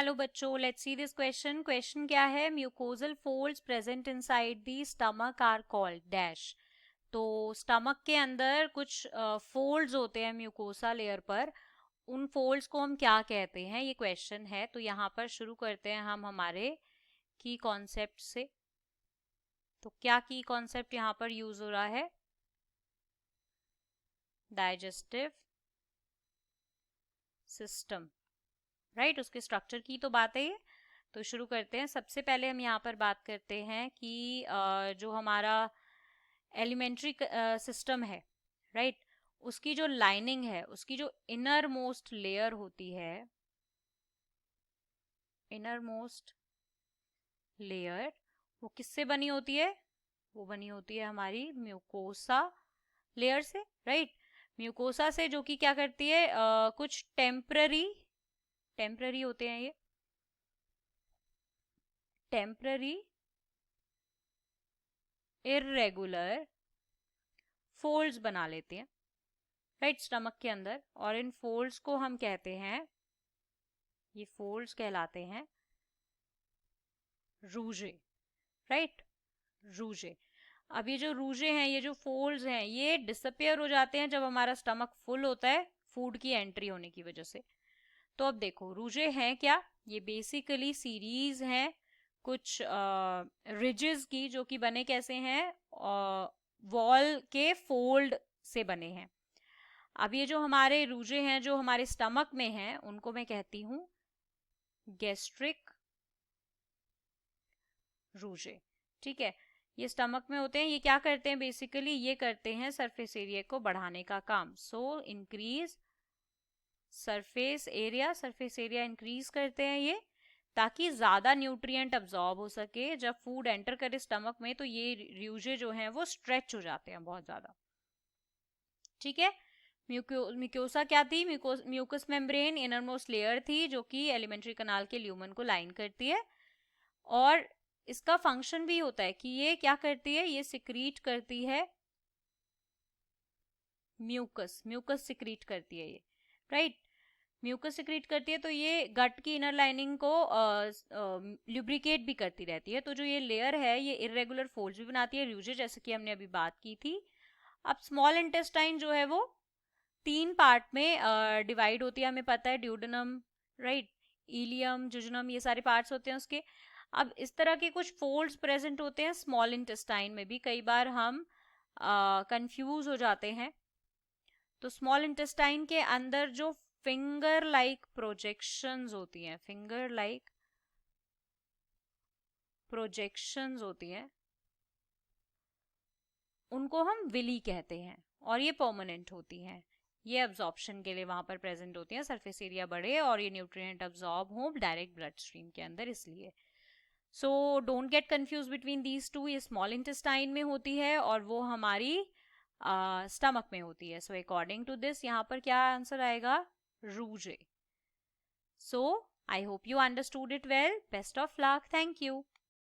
Hello बच्चों, let's see this question. Question क्या है? Mucosal folds present inside the stomach are called dash. तो stomach के अंदर कुछ फोल्ड्स होते हैं म्यूकोसा लेयर पर. उन फोल्ड्स को हम क्या कहते हैं, ये क्वेश्चन है. तो यहाँ पर शुरू करते हैं हम हमारे की कॉन्सेप्ट से. तो क्या की कॉन्सेप्ट यहाँ पर यूज हो रहा है? Digestive system, right. उसके स्ट्रक्चर की तो बात है ये. तो शुरू करते हैं. सबसे पहले हम यहाँ पर बात करते हैं कि जो हमारा एलिमेंट्री सिस्टम है, राइट, उसकी जो लाइनिंग है, उसकी जो इनर मोस्ट लेयर होती है, इनर मोस्ट लेयर, वो किससे बनी होती है? वो बनी होती है हमारी म्यूकोसा लेयर से, राइट. म्यूकोसा से, जो कि क्या करती है, कुछ टेम्पररी होते हैं ये, टेम्पररी इरेगुलर फोल्ड्स बना लेते हैं, राइट, स्टमक के अंदर. और इन फोल्ड्स को हम कहते हैं, ये फोल्ड्स कहलाते हैं रूजे, राइट, रूजे. अब ये जो रूजे हैं, ये जो फोल्ड्स हैं, ये डिसअपियर हो जाते हैं जब हमारा स्टमक फुल होता है फूड की एंट्री होने की वजह से. तो अब देखो, रूजे हैं क्या? ये बेसिकली सीरीज हैं कुछ रिजेस की, जो कि बने कैसे हैं? वॉल के फोल्ड से बने हैं. अब ये जो हमारे रूजे हैं, जो हमारे स्टमक में हैं, उनको मैं कहती हूं गैस्ट्रिक रूजे. ठीक है, ये स्टमक में होते हैं. ये क्या करते हैं? बेसिकली ये करते हैं सरफेस एरिया को बढ़ाने का काम. So increase surface area, surface area increase करते हैं ये, ताकि ज्यादा न्यूट्रिएंट अब्सॉर्ब हो सके. जब फूड एंटर करे स्टमक में, तो ये रूजे जो हैं वो स्ट्रेच हो जाते हैं बहुत ज्यादा. ठीक है. म्यूकोसा क्या थी? Mucus membrane innermost layer थी, जो कि एलिमेंट्री कनाल के ल्यूमन को लाइन करती है. और इसका फंक्शन भी होता है कि ये क्या करती है? ये सिक्रीट करती है म्यूकस. म्यूकस सिक्रीट करती है ये, राइट. म्यूकस सिक्रीट करती है, तो ये गट की इनर लाइनिंग को ल्यूब्रिकेट भी करती रहती है. तो जो ये लेयर है, ये इरेगुलर फोल्ड्स भी बनाती है, रूजे, जैसे कि हमने अभी बात की थी. अब स्मॉल इंटेस्टाइन जो है वो 3 पार्ट में डिवाइड होती है, हमें पता है. ड्यूडेनम, राइट, इलियम, जुजनम, ये सारे पार्ट्स होते हैं उसके. अब इस तरह के कुछ फोल्ड्स प्रेजेंट होते हैं स्मॉल इंटेस्टाइन में भी. कई बार हम कंफ्यूज हो जाते हैं. तो स्मॉल इंटेस्टाइन के अंदर जो फिंगर लाइक प्रोजेक्शंस होती हैं, फिंगर लाइक प्रोजेक्शंस होती हैं, उनको हम विली कहते हैं. और ये परमानेंट होती हैं. ये अब्जॉर्प्शन के लिए वहां पर प्रेजेंट होती हैं. सरफेस एरिया बढ़े और ये न्यूट्रिएंट अब्जॉर्ब हो डायरेक्ट ब्लड स्ट्रीम के अंदर, इसलिए. So don't get confuse between these two. ये स्मॉल इंटेस्टाइन में होती है और वो हमारी स्टमक में होती है. सो अकॉर्डिंग टू दिस, यहाँ पर क्या आंसर आएगा? रूजे. So, I hope you understood it well. Best of luck. Thank you.